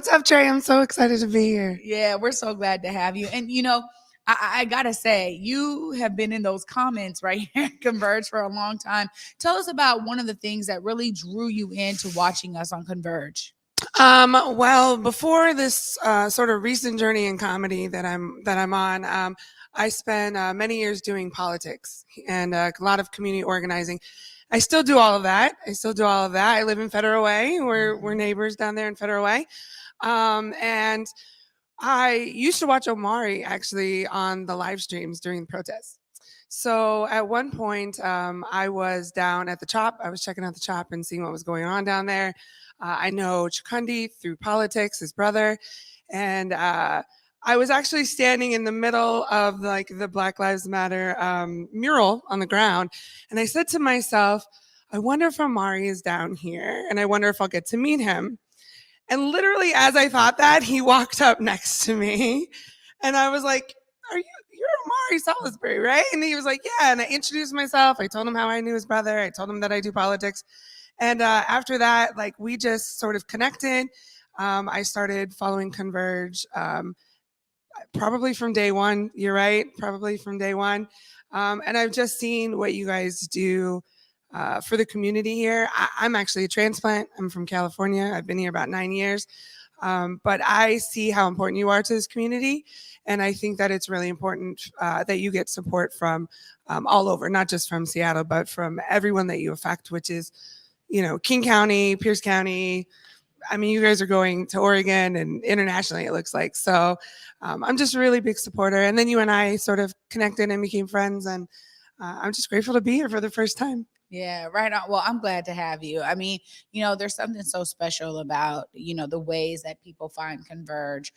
What's up, Trae? I'm so excited to be here. Yeah, we're so glad to have you. And I gotta say, you have been in those comments right here at Converge for a long time. Tell us about one of the things that really drew you into watching us on Converge. Well, before this sort of recent journey in comedy that I'm on, I spent many years doing politics and a lot of community organizing. I still do all of that. I live in Federal Way. We're neighbors down there in Federal Way, and I used to watch Omari actually on the live streams during the protests. So at one point, I was down at the Chop. I was checking out the Chop and seeing what was going on down there. I know Chakundi through politics, his brother, and I was actually standing in the middle of like the Black Lives Matter mural on the ground, and I said to myself, I wonder if Omari is down here, and I wonder if I'll get to meet him. And literally, as I thought that, he walked up next to me, and I was like, you're Omari Salisbury, right?" And he was like, "Yeah." And I introduced myself. I told him how I knew his brother. I told him that I do politics. And after that, like, we just sort of connected. I started following Converge probably from day one. You're right, probably from day one. And I've just seen what you guys do for the community here. I'm actually a transplant. I'm from California. I've been here about 9 years. But I see how important you are to this community. And I think that it's really important that you get support from all over, not just from Seattle, but from everyone that you affect, which is, King County, Pierce County. I mean, you guys are going to Oregon and internationally, it looks like. So I'm just a really big supporter. And then you and I sort of connected and became friends. And I'm just grateful to be here for the first time. Yeah, right on. Well, I'm glad to have you. I mean, there's something so special about, the ways that people find Converge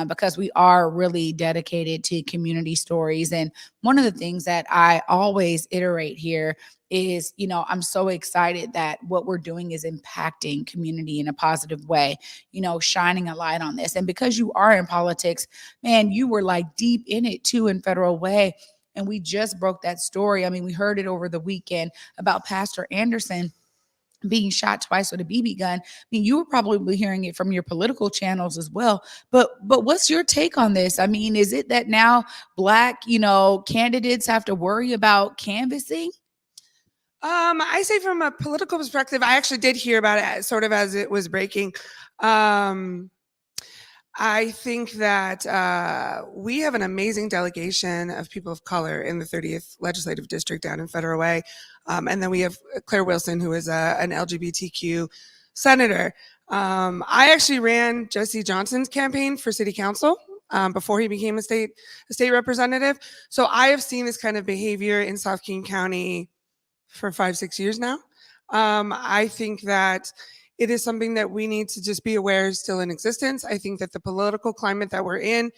because we are really dedicated to community stories. And one of the things that I always iterate here is, I'm so excited that what we're doing is impacting community in a positive way, shining a light on this. And because you are in politics, man, you were like deep in it too in Federal Way. And we just broke that story. I mean, we heard it over the weekend about Pastor Anderson being shot twice with a BB gun. I mean, you were probably hearing it from your political channels as well. But what's your take on this? I mean, is it that now Black, candidates have to worry about canvassing? I say from a political perspective, I actually did hear about it sort of as it was breaking. I think that we have an amazing delegation of people of color in the 30th Legislative District down in Federal Way. And then we have Claire Wilson, who is an LGBTQ senator. I actually ran Jesse Johnson's campaign for city council before he became a state representative. So I have seen this kind of behavior in South King County for 5-6 years now. I think that it is something that we need to just be aware is still in existence. I think that the political climate that we're in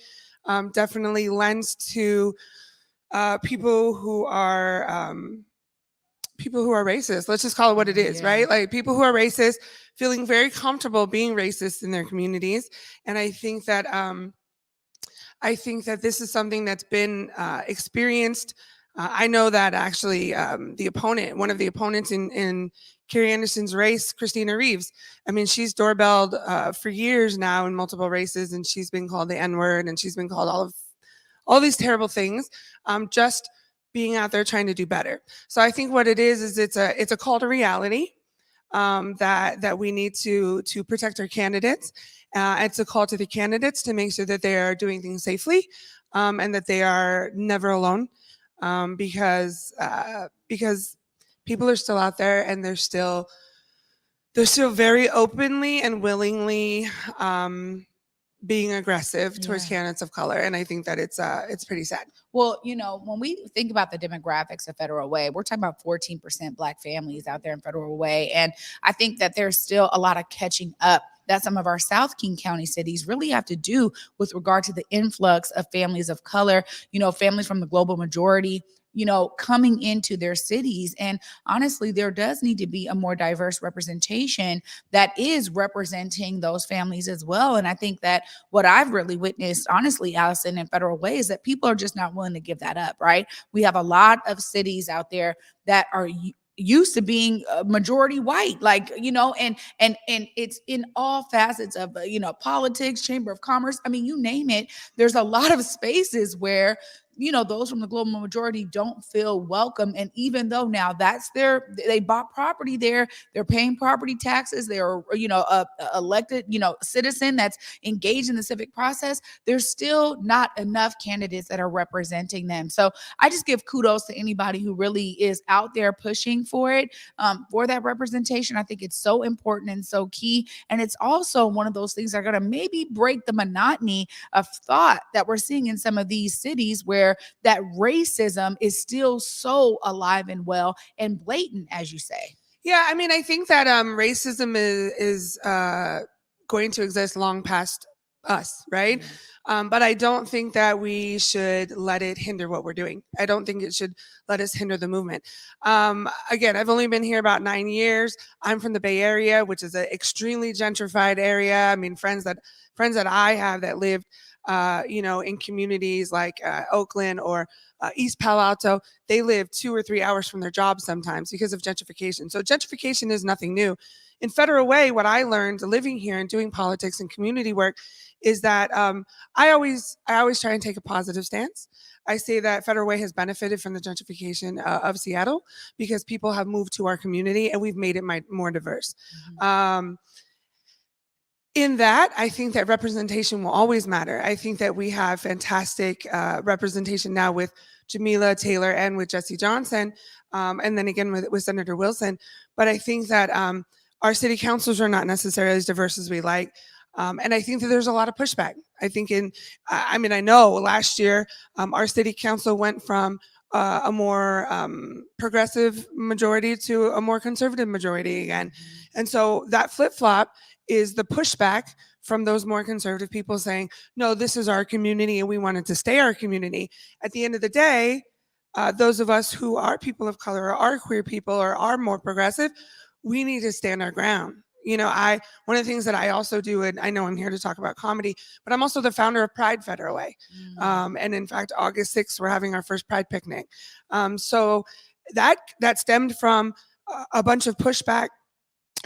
definitely lends to people who are racist. Let's just call it what it is, right? Like people who are racist, feeling very comfortable being racist in their communities. And I think that this is something that's been experienced. I know that actually one of the opponents in Carrie Anderson's race, Christina Reeves, I mean, she's doorbelled for years now in multiple races, and she's been called the N-word, and she's been called all these terrible things, just being out there trying to do better. So I think what it is it's a call to reality that we need to protect our candidates. It's a call to the candidates to make sure that they are doing things safely and that they are never alone. Because people are still out there and they're still very openly and willingly being aggressive towards candidates of color. And I think that it's pretty sad. Well, when we think about the demographics of Federal Way, we're talking about 14% Black families out there in Federal Way. And I think that there's still a lot of catching up that some of our South King County cities really have to do with regard to the influx of families of color, families from the global majority, coming into their cities. And honestly, there does need to be a more diverse representation that is representing those families as well. And I think that what I've really witnessed, honestly, Allison, in Federal Way is that people are just not willing to give that up, right? We have a lot of cities out there that are used to being majority white, like, and it's in all facets of politics, chamber of commerce, I mean, you name it. There's a lot of spaces where those from the global majority don't feel welcome. And even though now they bought property there, they're paying property taxes, they're a elected citizen that's engaged in the civic process, there's still not enough candidates that are representing them. So I just give kudos to anybody who really is out there pushing for it, for that representation. I think it's so important and so key. And it's also one of those things that are going to maybe break the monotony of thought that we're seeing in some of these cities where that racism is still so alive and well and blatant, as you say. Yeah, I mean, I think that racism is going to exist long past us, right? But I don't think that we should let it hinder what we're doing. I don't think it should let us hinder the movement. Again, I've only been here about 9 years. I'm from the Bay Area, which is an extremely gentrified area. I mean, friends that I have that lived in communities like Oakland or East Palo Alto, they live 2 or 3 hours from their jobs sometimes because of gentrification. So gentrification is nothing new. In Federal Way, what I learned living here and doing politics and community work is that I always try and take a positive stance. I say that Federal Way has benefited from the gentrification of Seattle because people have moved to our community and we've made it more diverse. In that, I think that representation will always matter. I think that we have fantastic representation now with Jamila Taylor and with Jesse Johnson, and then again with Senator Wilson. But I think that our city councils are not necessarily as diverse as we like. And I think that there's a lot of pushback. I think I know last year our city council went from a more progressive majority to a more conservative majority again. And so that flip-flop is the pushback from those more conservative people saying, no, this is our community and we want it to stay our community. At the end of the day, those of us who are people of color or are queer people or are more progressive, we need to stand our ground. One of the things that I also do, and I know I'm here to talk about comedy, but I'm also the founder of Pride Federal Way. And in fact, August 6th, we're having our first Pride picnic. So that stemmed from a bunch of pushback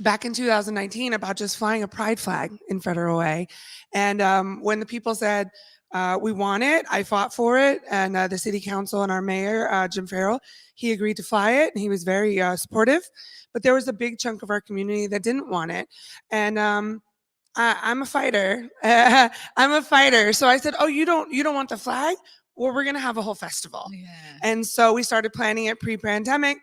back in 2019 about just flying a pride flag in Federal Way. And when the people said, we want it, I fought for it. And the city council and our mayor, Jim Farrell, he agreed to fly it. And he was very supportive. But there was a big chunk of our community that didn't want it. And I'm a fighter. I'm a fighter. So I said, oh, you don't want the flag? Well, we're going to have a whole festival. Yeah. And so we started planning it pre-pandemic.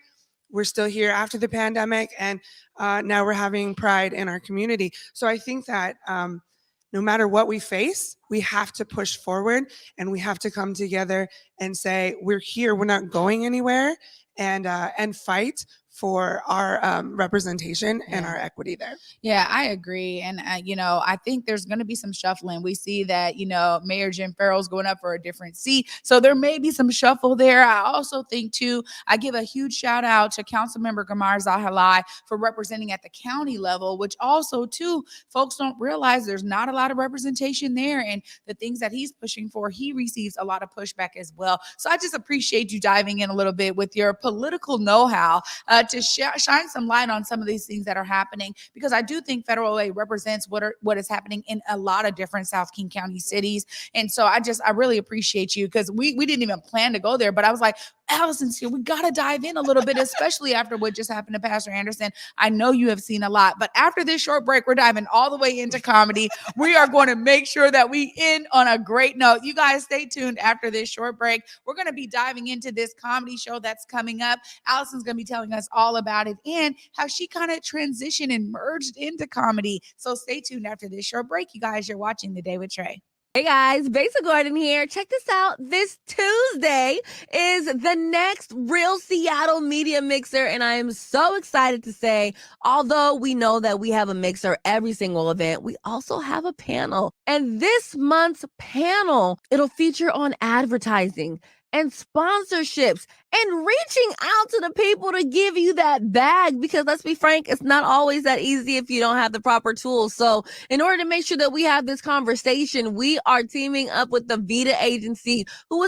We're still here after the pandemic, and now we're having Pride in our community. So I think that no matter what we face, we have to push forward and we have to come together and say, we're here, we're not going anywhere, and fight for our representation and our equity there. Yeah, I agree. And, I think there's going to be some shuffling. We see that, Mayor Jim Farrell's going up for a different seat. So there may be some shuffle there. I also think, too, I give a huge shout out to Councilmember Gamar Zahalai for representing at the county level, which also, too, folks don't realize there's not a lot of representation there. And the things that he's pushing for, he receives a lot of pushback as well. So I just appreciate you diving in a little bit with your political know-how to shine some light on some of these things that are happening, because I do think Federal Way represents what is happening in a lot of different South King County cities. And so I really appreciate you, because we didn't even plan to go there, but I was like, Allison's here, we got to dive in a little bit, especially after what just happened to Pastor Anderson. I know you have seen a lot, but after this short break, we're diving all the way into comedy. We are going to make sure that we end on a great note. You guys stay tuned after this short break. We're going to be diving into this comedy show that's coming up. Allison's going to be telling us all about it and how she kind of transitioned and merged into comedy. So stay tuned after this short break. You guys, you're watching The Day with Trae. Hey guys, Basic Gordon here. Check this out. This Tuesday is the next Real Seattle Media Mixer, and I am so excited to say, although we know that we have a mixer every single event, we also have a panel. And this month's panel, it'll feature on advertising and sponsorships and reaching out to the people to give you that bag, because let's be frank, it's not always that easy if you don't have the proper tools. So in order to make sure that we have this conversation, we are teaming up with the Vita agency, who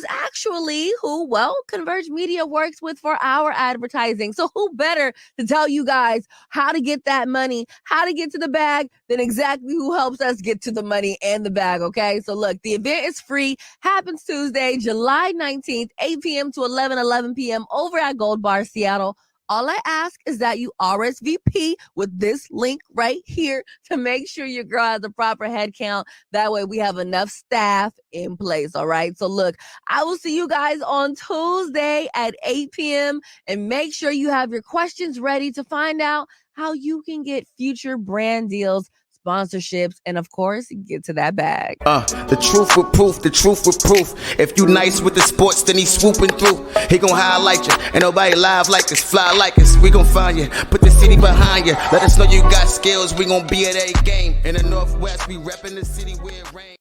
Converge Media works with for our advertising. So who better to tell you guys how to get that money, how to get to the bag, than exactly who helps us get to the money and the bag, okay? So look, the event is free, happens Tuesday, July 19th, 8 p.m. to 11 p.m. over at Gold Bar, Seattle. All I ask is that you RSVP with this link right here to make sure your girl has the proper head count. That way we have enough staff in place, all right? So look, I will see you guys on Tuesday at 8 p.m. and make sure you have your questions ready to find out how you can get future brand deals, sponsorships, and of course, get to that bag. The truth with proof, the truth with proof. If you nice with the sports, then he swooping through. He gon' highlight you. Ain't nobody live like us, fly like us. We gon' find you, put the city behind you. Let us know you got skills, we gon' be at a game. In the Northwest, we reppin' the city where it rains.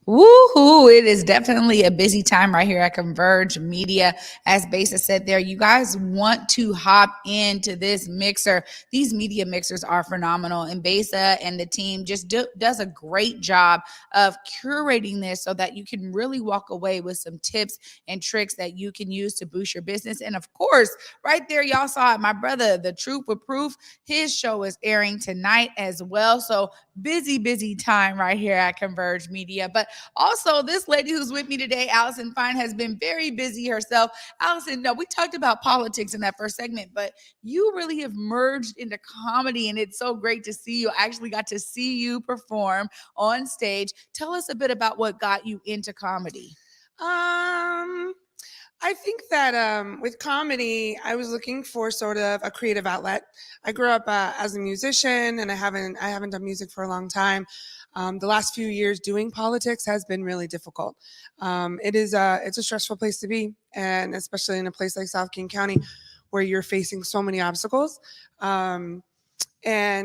Woohoo! It is definitely a busy time right here at Converge Media. As Besa said there, you guys want to hop into this mixer. These media mixers are phenomenal, and Besa and the team just does a great job of curating this so that you can really walk away with some tips and tricks that you can use to boost your business. And of course, right there, y'all saw it. My brother, The Truth with Proof, his show is airing tonight as well. So busy time right here at Converge Media. But also, this lady who's with me today, Allison Fine, has been very busy herself. Allison, no, we talked about politics in that first segment, but you really have merged into comedy, and it's so great to see you. I actually got to see you perform on stage. Tell us a bit about what got you into comedy. I think that with comedy, I was looking for sort of a creative outlet. I grew up as a musician, and I haven't done music for a long time. The last few years doing politics has been really difficult. It's a stressful place to be, and especially in a place like South King County, where you're facing so many obstacles. And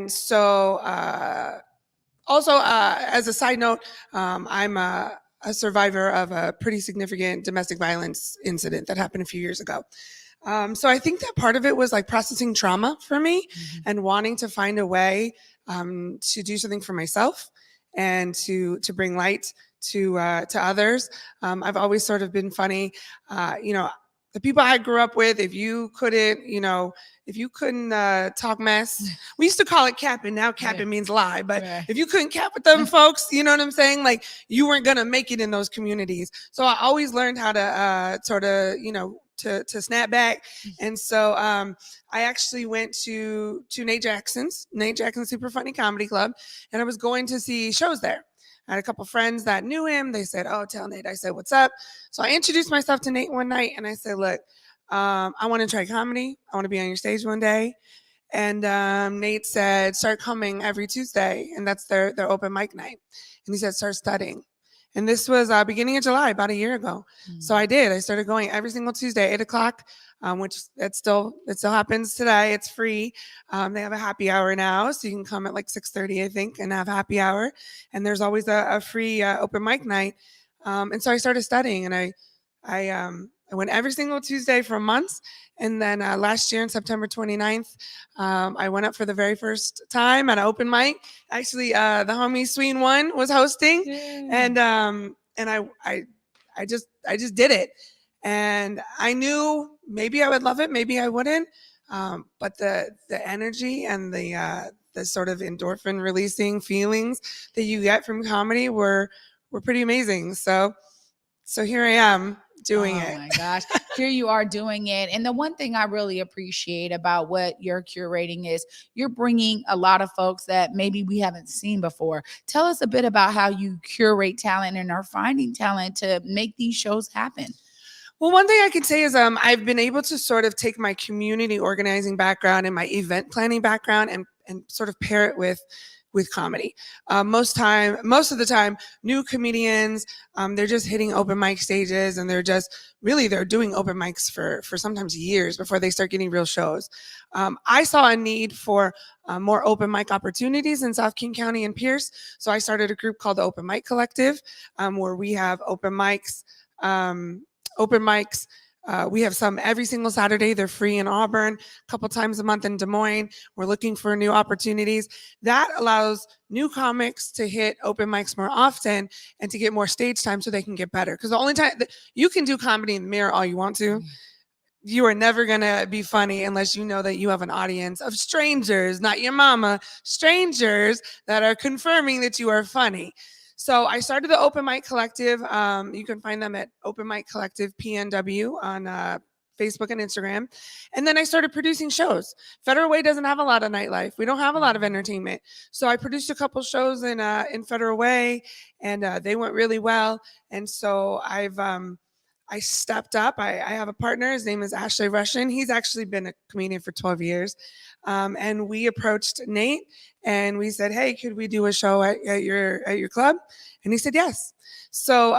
so, also, as a side note, I'm a survivor of a pretty significant domestic violence incident that happened a few years ago. So I think that part of it was like processing trauma for me, and wanting to find a way to do something for myself and to bring light to others. I've always sort of been funny. The people I grew up with, if you couldn't talk mess, we used to call it capping. Now capping means lie, but if you couldn't cap with them folks, you know what I'm saying? Like, you weren't gonna make it in those communities. So I always learned how to to snap back. And so I actually went to Nate Jackson's Super Funny Comedy Club, and I was going to see shows there. I had a couple friends that knew him. They said, "Oh, tell Nate." I said, "What's up?" So I introduced myself to Nate one night, and I said, "Look, I want to try comedy. I want to be on your stage one day." And Nate said, "Start coming every Tuesday, and that's their open mic night." And he said, "Start studying." And this was beginning of July, about a year ago. So I did. I started going every single Tuesday, 8 o'clock, which it still happens today. It's free. They have a happy hour now, so you can come at like 6:30, I think, and have happy hour. And there's always a free open mic night. And so I started studying, and I went every single Tuesday for months. And then last year on September 29th, I went up for the very first time at an open mic. Actually, the homie Sween One was hosting, and I just did it. And I knew maybe I would love it, maybe I wouldn't. But the energy and the sort of endorphin releasing feelings that you get from comedy were pretty amazing. So here I am doing it. Oh my gosh. Here you are doing it. And the one thing I really appreciate about what you're curating is you're bringing a lot of folks that maybe we haven't seen before. Tell us a bit about how you curate talent and are finding talent to make these shows happen. Well, one thing I can say is I've been able to sort of take my community organizing background and my event planning background and sort of pair it with comedy. Most of the time, new comedians, they're just hitting open mic stages, and they're doing open mics for sometimes years before they start getting real shows. I saw a need for more open mic opportunities in South King County and Pierce, so I started a group called the Open Mic Collective, where we have open mics We have some every single Saturday. They're free in Auburn, a couple times a month in Des Moines. We're looking for new opportunities. That allows new comics to hit open mics more often and to get more stage time so they can get better. Because the only time you can do comedy in the mirror all you want to, you are never going to be funny unless you know that you have an audience of strangers, not your mama, strangers that are confirming that you are funny. So I started the Open Mic Collective. You can find them at Open Mic Collective PNW on Facebook and Instagram. And then I started producing shows. Federal Way doesn't have a lot of nightlife. We don't have a lot of entertainment. So I produced a couple shows in Federal Way, and they went really well. And so I stepped up. I have a partner. His name is Ashley Russian. He's actually been a comedian for 12 years. And we approached Nate and we said, hey, could we do a show at your club? And he said, yes. So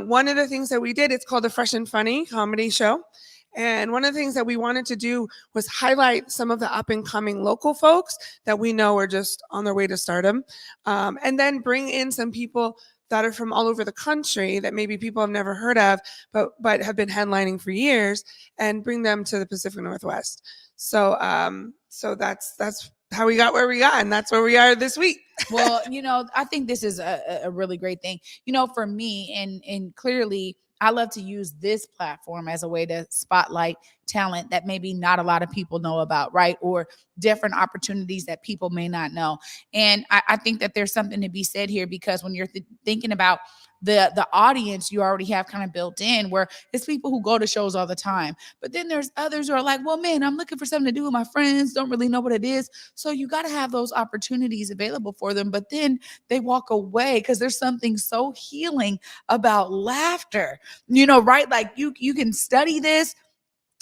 one of the things that we did, it's called the Fresh and Funny Comedy Show. And one of the things that we wanted to do was highlight some of the up and coming local folks that we know are just on their way to stardom. And then bring in some people that are from all over the country that maybe people have never heard of, but have been headlining for years, and bring them to the Pacific Northwest. So that's how we got where we got, and that's where we are this week. Well, I think this is a really great thing, for me, and clearly I love to use this platform as a way to spotlight talent that maybe not a lot of people know about, right? Or different opportunities that people may not know. And I think that there's something to be said here, because when you're thinking about the audience you already have kind of built in, where it's people who go to shows all the time, but then there's others who are like, well, man, I'm looking for something to do with my friends, don't really know what it is. So you got to have those opportunities available for them, but then they walk away because there's something so healing about laughter, right? Like you can study this,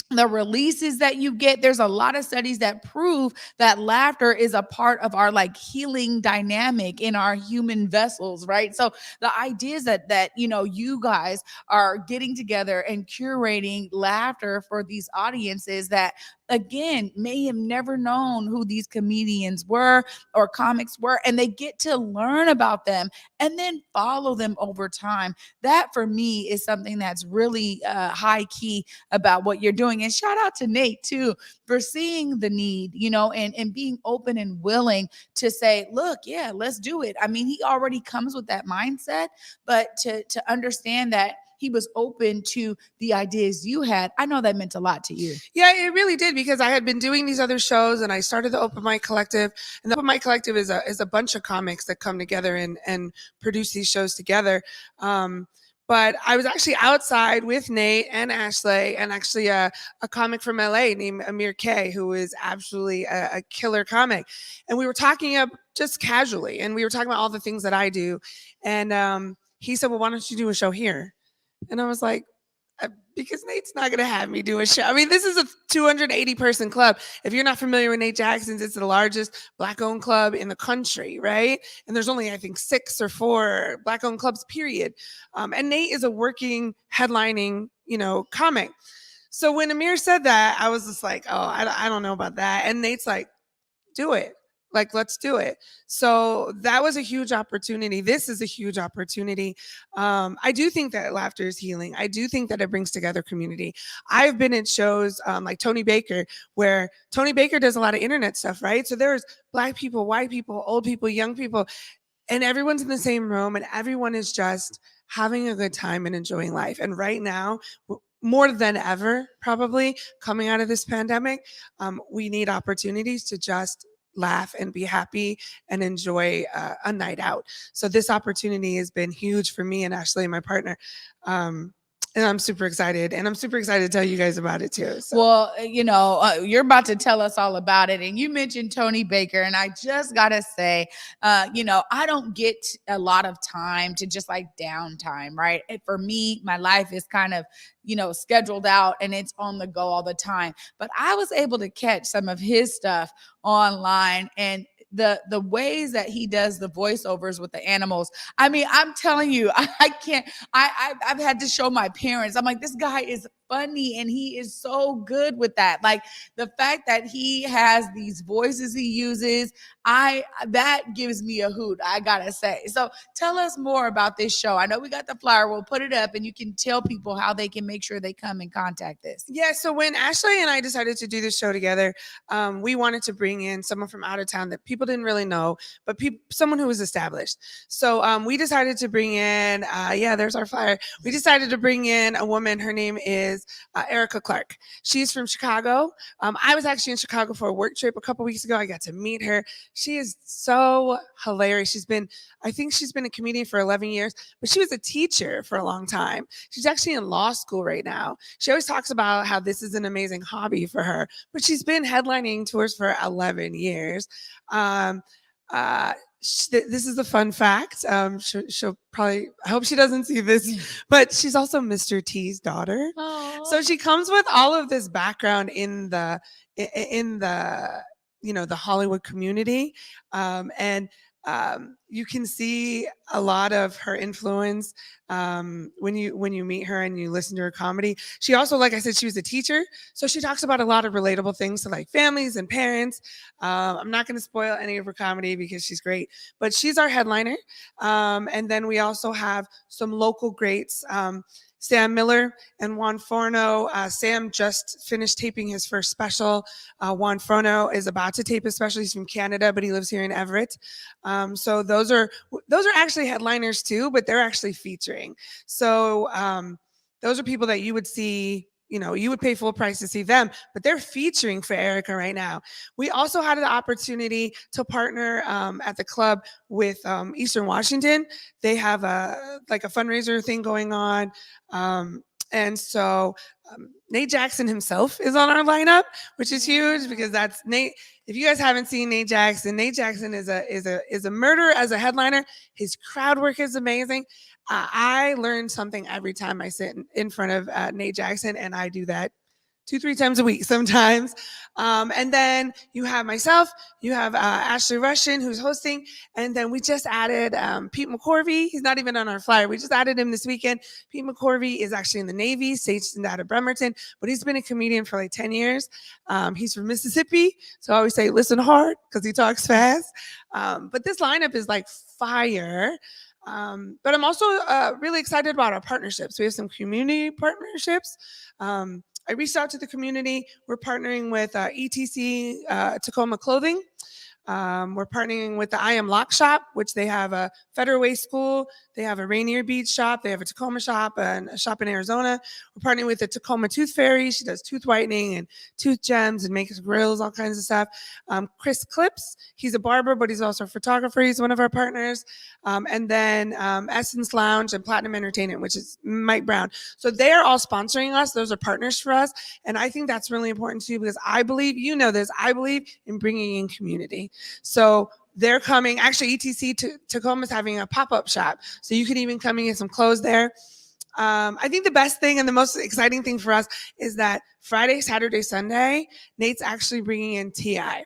the releases that you get. There's a lot of studies that prove that laughter is a part of our healing dynamic in our human vessels, right? So the idea is that you guys are getting together and curating laughter for these audiences that, again, may have never known who these comedians were or comics were, and they get to learn about them and then follow them over time. That for me is something that's really high key about what you're doing. And shout out to Nate too for seeing the need, and being open and willing to say, look, yeah, let's do it. I mean, he already comes with that mindset, but to understand that he was open to the ideas you had, I know that meant a lot to you. Yeah, it really did, because I had been doing these other shows, and I started the Open Mic Collective. And the Open Mic Collective is a bunch of comics that come together and produce these shows together. But I was actually outside with Nate and Ashley, and actually a comic from LA named Amir K, who is absolutely a killer comic. And we were talking up just casually, and we were talking about all the things that I do. And he said, well, why don't you do a show here? And I was like, because Nate's not going to have me do a show. I mean, this is a 280 person club. If you're not familiar with Nate Jackson's, it's the largest Black owned club in the country, right? And there's only, I think, 6 or 4 Black owned clubs, period. And Nate is a working, headlining, comic. So when Amir said that, I was just like, oh, I don't know about that. And Nate's like, do it. Let's do it. So that was a huge opportunity. This is a huge opportunity. I do think that laughter is healing. I do think that it brings together community. I've been at shows like Tony Baker, where Tony Baker does a lot of internet stuff, right? So there's Black people, white people, old people, young people, and everyone's in the same room, and everyone is just having a good time and enjoying life. And right now, more than ever, probably coming out of this pandemic, we need opportunities to just laugh and be happy and enjoy a night out. So this opportunity has been huge for me and Ashley, my partner. And I'm super excited. And I'm super excited to tell you guys about it too. So. Well, you're about to tell us all about it. And you mentioned Tony Baker. And I just got to say, I don't get a lot of time to just downtime, right? And for me, my life is kind of, scheduled out and it's on the go all the time. But I was able to catch some of his stuff online, and the ways that he does the voiceovers with the animals. I mean, I'm telling you, I can't. I've had to show my parents. I'm like, this guy is funny and he is so good with that. Like the fact that he has these voices he uses, that gives me a hoot, I gotta say. So tell us more about this show. I know we got the flyer, we'll put it up and you can tell people how they can make sure they come and contact this. Yeah, so when Ashley and I decided to do this show together, we wanted to bring in someone from out of town that people didn't really know, but someone who was established. So we decided to bring in, there's our flyer. We decided to bring in a woman. Her name is Andrea Clark. She's from Chicago. I was actually in Chicago for a work trip a couple weeks ago. I got to meet her. She is so hilarious. I think she's been a comedian for 11 years, but she was a teacher for a long time. She's actually in law school right now. She always talks about how this is an amazing hobby for her, but she's been headlining tours for 11 years. This is a fun fact. She'll probably, I hope she doesn't see this, but she's also Mr. T's daughter. Aww. So she comes with all of this background in the the Hollywood community, and you can see a lot of her influence when you meet her and you listen to her comedy. She also, like I said, she was a teacher, so she talks about a lot of relatable things to like families and parents. I'm not going to spoil any of her comedy because she's great, but she's our headliner. And then we also have some local greats. Sam Miller and Juan Forno. Sam just finished taping his first special. Juan Forno is about to tape his special. He's from Canada, but he lives here in Everett. So those are actually headliners too, but they're actually featuring. So those are people that you would see. You would pay full price to see them, but they're featuring for Erica right now. We also had the opportunity to partner at the club with Eastern Washington. They have a fundraiser thing going on. And so Nate Jackson himself is on our lineup, which is huge because that's Nate. If you guys haven't seen Nate Jackson is a murderer as a headliner. His crowd work is amazing. I learn something every time I sit in front of Nate Jackson, and I do that 2-3 times a week sometimes. And then you have myself, you have Ashley Russian who's hosting, and then we just added Pete McCorvey. He's not even on our flyer. We just added him this weekend. Pete McCorvey is actually in the Navy, stationed out of Bremerton, but he's been a comedian for like 10 years. He's from Mississippi, so I always say listen hard because he talks fast. But this lineup is like fire. But I'm also really excited about our partnerships. We have some community partnerships. I reached out to the community. We're partnering with ETC Tacoma Clothing. We're partnering with the I Am Lock Shop, which they have a Federal Way School. They have a Rainier Beach shop. They have a Tacoma shop and a shop in Arizona. We're partnering with the Tacoma Tooth Fairy. She does tooth whitening and tooth gems and makes grills, all kinds of stuff. Chris Clips, he's a barber, but he's also a photographer. He's one of our partners. And then Essence Lounge and Platinum Entertainment, which is Mike Brown. So they are all sponsoring us. Those are partners for us. And I think that's really important too, because I believe, I believe in bringing in community. So they're coming. Actually, ETC Tacoma is having a pop-up shop, so you can even come and get some clothes there. I think the best thing and the most exciting thing for us is that Friday, Saturday, Sunday, Nate's actually bringing in T.I.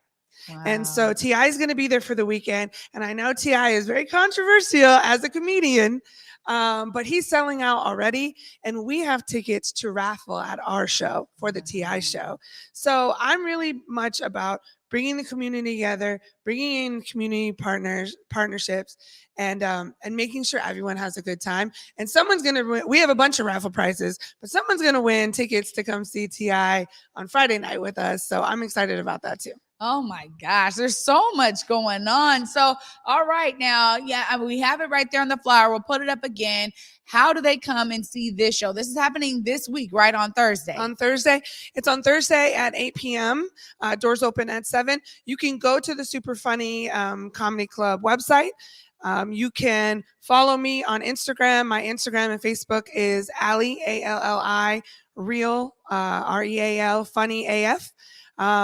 Wow. And so T.I. is going to be there for the weekend. And I know T.I. is very controversial as a comedian, but he's selling out already. And we have tickets to raffle at our show for the T.I. show. So I'm really much about bringing the community together, bringing in community partnerships, and making sure everyone has a good time. And someone's going to win. We have a bunch of raffle prizes, but someone's going to win tickets to come see T.I. on Friday night with us. So I'm excited about that too. Oh my gosh, there's so much going on. So, all right, now, we have it right there on the flyer. We'll put it up again. How do they come and see this show? This is happening this week, right, on Thursday? On Thursday. It's on Thursday at 8 p.m. Doors open at 7. You can go to the Super Funny Comedy Club website. You can follow me on Instagram. My Instagram and Facebook is Allie, A-L-L-I, Real, R-E-A-L, Funny AF.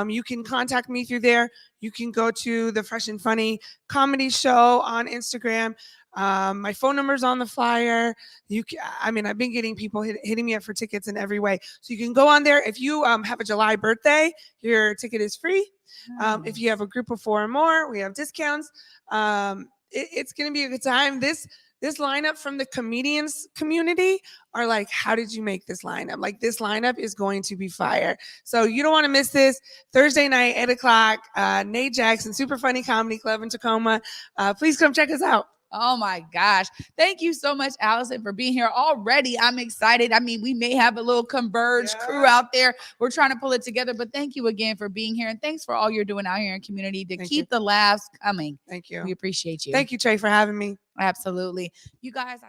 You can contact me through there. You can go to the Fresh and Funny Comedy Show on Instagram. My phone number's on the flyer. I've been getting people hitting me up for tickets in every way. So you can go on there. If you have a July birthday, your ticket is free. If you have a group of 4 or more, we have discounts. It's going to be a good time. This lineup from the comedians community are like, how did you make this lineup? Like, this lineup is going to be fire. So you don't want to miss this. Thursday night, 8 o'clock, Nate Jackson, Super Funny Comedy Club in Tacoma. Please come check us out. Oh my gosh. Thank you so much, Allison, for being here already. I'm excited. I mean, we may have a little Converge crew out there. We're trying to pull it together, but thank you again for being here. And thanks for all you're doing out here in community to keep the laughs coming. Thank you. We appreciate you. Thank you, Trae, for having me. Absolutely. You guys,